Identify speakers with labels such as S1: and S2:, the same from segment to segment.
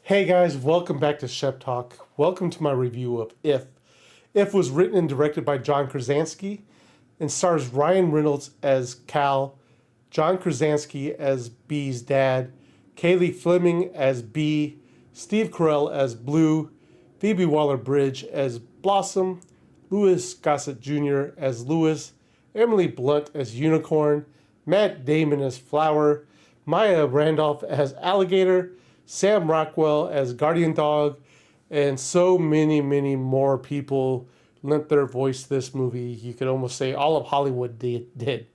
S1: Hey guys, welcome back to Shep Talk. Welcome to my review of If. If was written and directed by John Krasinski and stars Ryan Reynolds as Cal, John Krasinski as B's dad, Kaylee Fleming as B, Steve Carell as Blue, Phoebe Waller-Bridge as Blossom, Louis Gossett Jr. as Lewis, Emily Blunt as Unicorn, Matt Damon as Flower, Maya Randolph as Alligator, Sam Rockwell as Guardian Dog, and so many more people lent their voice to this movie. You could almost say all of Hollywood did.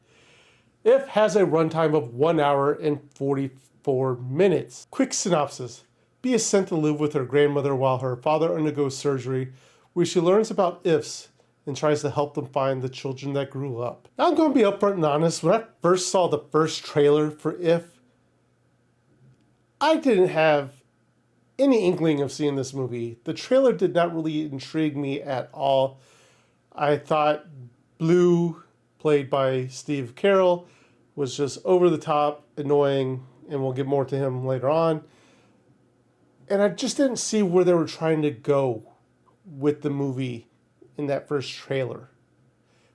S1: If has a runtime of 1 hour and 44 minutes. Quick synopsis. Bea is sent to live with her grandmother while her father undergoes surgery, where she learns about ifs and tries to help them find the children that grew up. Now I'm going to be upfront and honest. When I first saw the first trailer for If, I didn't have any inkling of seeing this movie. The trailer did not really intrigue me at all. I thought Blue, played by Steve Carell, was just over the top, annoying, and we'll get more to him later on. And I just didn't see where they were trying to go with the movie in that first trailer.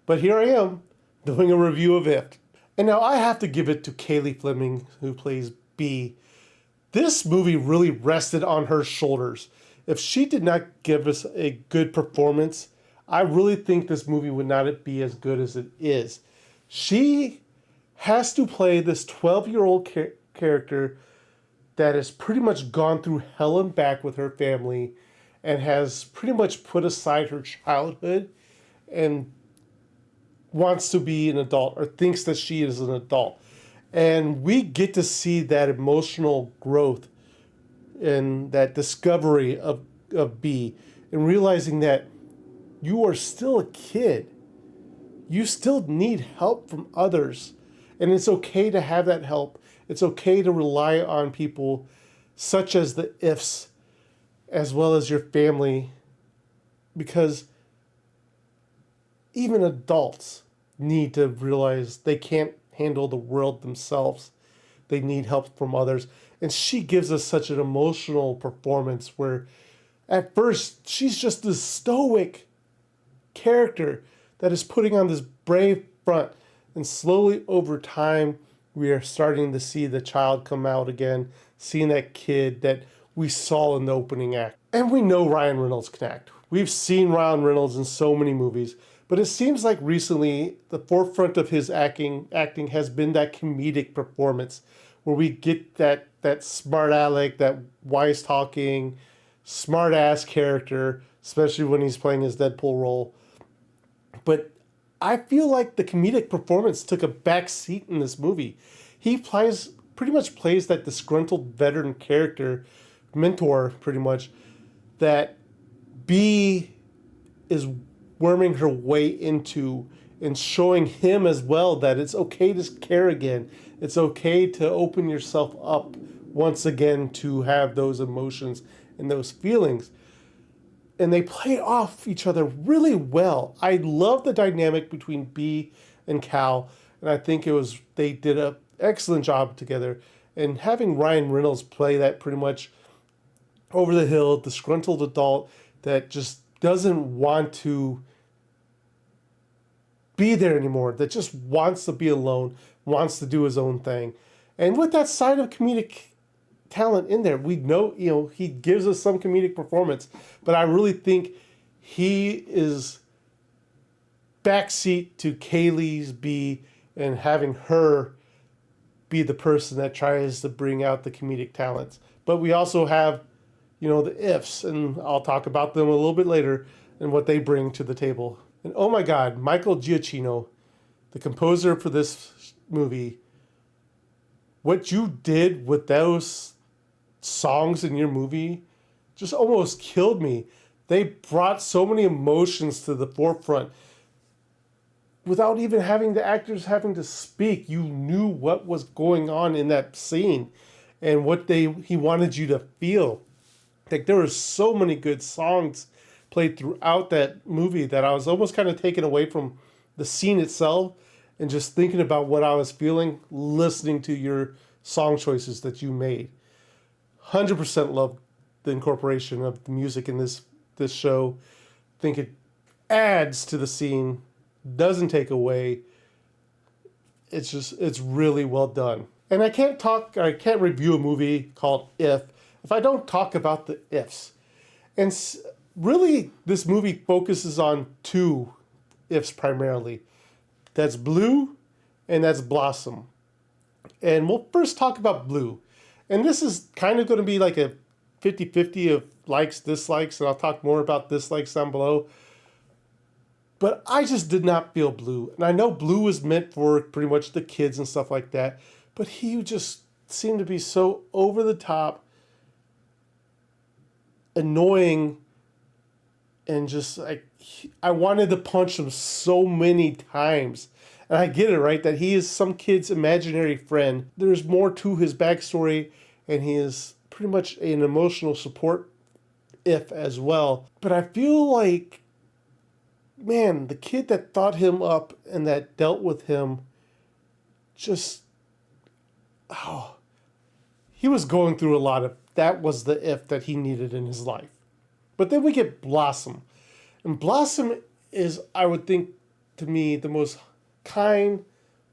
S1: But here I am, doing a review of it. And now I have to give it to Kaylee Fleming, who plays B. This movie really rested on her shoulders. If she did not give us a good performance, I really think this movie would not be as good as it is. She has to play this 12-year-old character that has pretty much gone through hell and back with her family and has pretty much put aside her childhood and wants to be an adult or thinks that she is an adult. And we get to see that emotional growth and that discovery of B and realizing that you are still a kid. You still need help from others. And it's okay to have that help. It's okay to rely on people such as the ifs as well as your family, because even adults need to realize they can't handle the world themselves. They need help from others. And she gives us such an emotional performance where at first she's just this stoic character that is putting on this brave front. And slowly over time, we are starting to see the child come out again, seeing that kid that we saw in the opening act. And we know Ryan Reynolds can act. We've seen Ryan Reynolds in so many movies. But it seems like recently the forefront of his acting has been that comedic performance where we get that smart aleck, that wise talking, smart ass character, especially when he's playing his Deadpool role. But I feel like the comedic performance took a back seat in this movie. He pretty much plays that disgruntled veteran character, mentor pretty much, that B is worming her way into and showing him as well that it's okay to care again. It's okay to open yourself up once again to have those emotions and those feelings. And they play off each other really well. I love the dynamic between B and Cal, and I think they did an excellent job together. And having Ryan Reynolds play that pretty much over the hill, disgruntled adult that just doesn't want to be there anymore, that just wants to be alone, wants to do his own thing. And with that side of comedic talent in there, we know, he gives us some comedic performance, but I really think he is backseat to Kaylee's B and having her be the person that tries to bring out the comedic talents. But we also have, the ifs, and I'll talk about them a little bit later and what they bring to the table. And oh my God, Michael Giacchino, the composer for this movie, what you did with those songs in your movie just almost killed me. They brought so many emotions to the forefront. Without even having the actors having to speak, you knew what was going on in that scene and what he wanted you to feel. Like there were so many good songs played throughout that movie that I was almost kind of taken away from the scene itself and just thinking about what I was feeling listening to your song choices that you made. 100% love the incorporation of the music in this show. I think it adds to the scene, doesn't take away. It's really well done. And I can't review a movie called if I don't talk about the ifs. And really, this movie focuses on two ifs primarily. That's Blue and that's Blossom. And we'll first talk about Blue. And this is kind of going to be like a 50-50 of likes, dislikes, and I'll talk more about dislikes down below. But I just did not feel Blue. And I know Blue was meant for pretty much the kids and stuff like that. But he just seemed to be so over the top, annoying, and just like, I wanted to punch him so many times. And I get it, right? That he is some kid's imaginary friend. There's more to his backstory, and he is pretty much an emotional support if as well. But I feel like, man, the kid that thought him up and that dealt with him just, he was going through a lot of, that was the if that he needed in his life. But then we get Blossom. And Blossom is, I would think, to me, the most kind,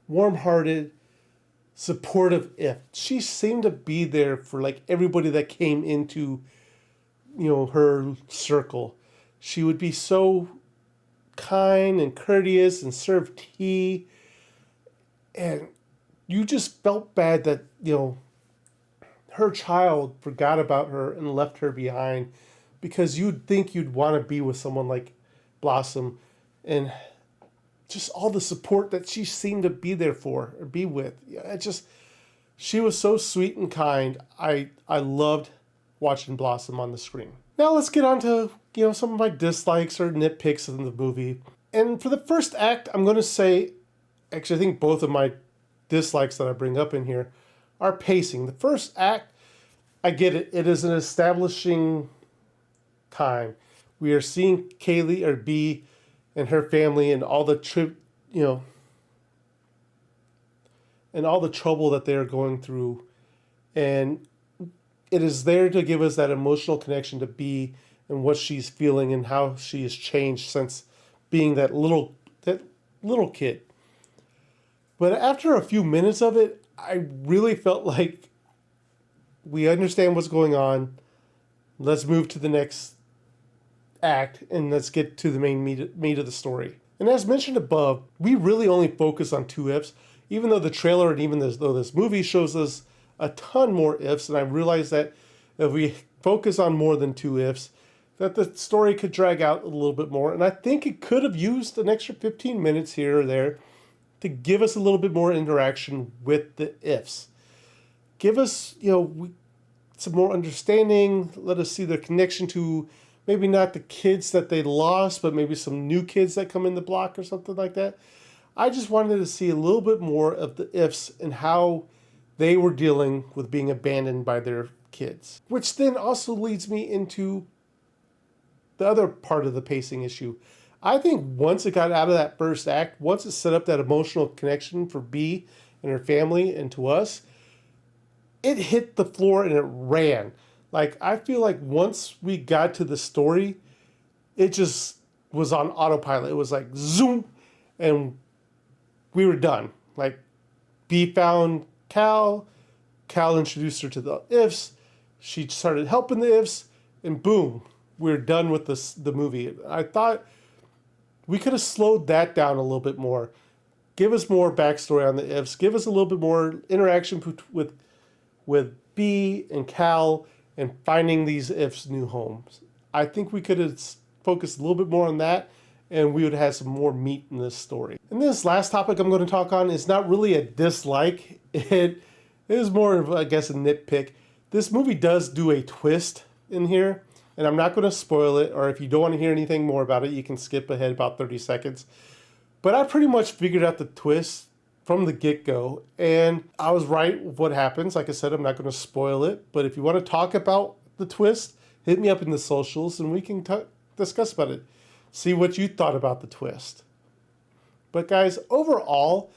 S1: warm-hearted, supportive if. She seemed to be there for like everybody that came into, her circle. She would be so kind and courteous and serve tea. And you just felt bad that, her child forgot about her and left her behind, because you'd think you'd want to be with someone like Blossom, and just all the support that she seemed to be there for or be with. She was so sweet and kind. I loved watching Blossom on the screen. Now let's get on to, some of my dislikes or nitpicks in the movie. And for the first act, I'm going to say, actually, I think both of my dislikes that I bring up in here are pacing. The first act, I get it. It is an establishing time. We are seeing Kaylee or B and her family and all the and all the trouble that they are going through. And it is there to give us that emotional connection to B and what she's feeling and how she has changed since being that little kid. But after a few minutes of it, I really felt like we understand what's going on. Let's move to the next act and let's get to the main meat of the story. And as mentioned above, we really only focus on two ifs, even though the trailer and even though this movie shows us a ton more ifs. And I realize that if we focus on more than two ifs, that the story could drag out a little bit more. And I think it could have used an extra 15 minutes here or there to give us a little bit more interaction with the ifs. Give us, some more understanding. Let us see their connection to maybe not the kids that they lost, but maybe some new kids that come in the block or something like that. I just wanted to see a little bit more of the ifs and how they were dealing with being abandoned by their kids. Which then also leads me into the other part of the pacing issue. I think once it got out of that first act, once it set up that emotional connection for B and her family and to us, it hit the floor and it ran. Like, I feel like once we got to the story, it just was on autopilot. It was like zoom, and we were done. Like, B found Cal introduced her to the ifs, she started helping the ifs, and boom, we're done with the movie. I thought we could have slowed that down a little bit more. Give us more backstory on the ifs. Give us a little bit more interaction with B and Cal and finding these ifs new homes. I think we could have focused a little bit more on that, and we would have some more meat in this story. And this last topic I'm going to talk on is not really a dislike. It is more of, I guess, a nitpick. This movie does do a twist in here, and I'm not going to spoil it, or if you don't want to hear anything more about it, you can skip ahead about 30 seconds. But I pretty much figured out the twist from the get-go, and I was right with what happens. Like I said, I'm not going to spoil it, but if you want to talk about the twist, hit me up in the socials and we can discuss about it. See what you thought about the twist. But guys, overall,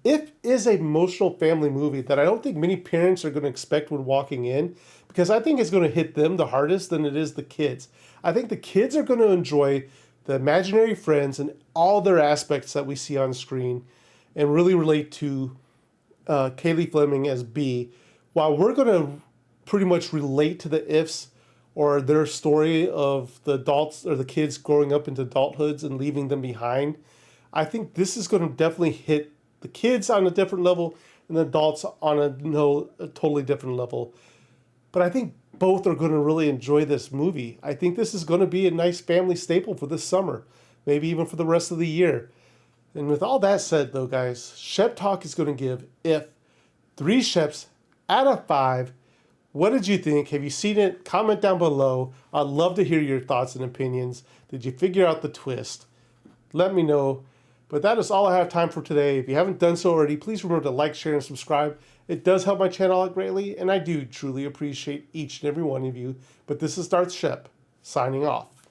S1: It is an emotional family movie that I don't think many parents are going to expect when walking in, because I think it's going to hit them the hardest than it is the kids. I think the kids are going to enjoy the imaginary friends and all their aspects that we see on screen and really relate to Kaylee Fleming as B, while we're going to pretty much relate to the ifs or their story of the adults or the kids growing up into adulthoods and leaving them behind. I think this is going to definitely hit the kids on a different level and the adults on a totally different level. But I think both are going to really enjoy this movie. I think this is going to be a nice family staple for this summer, maybe even for the rest of the year. And with all that said, though, guys, Shep Talk is going to give If 3 Sheps out of 5. What did you think? Have you seen it? Comment down below. I'd love to hear your thoughts and opinions. Did you figure out the twist? Let me know. But that is all I have time for today. If you haven't done so already, please remember to like, share, and subscribe. It does help my channel out greatly, and I do truly appreciate each and every one of you. But this is Darth Shep, signing off.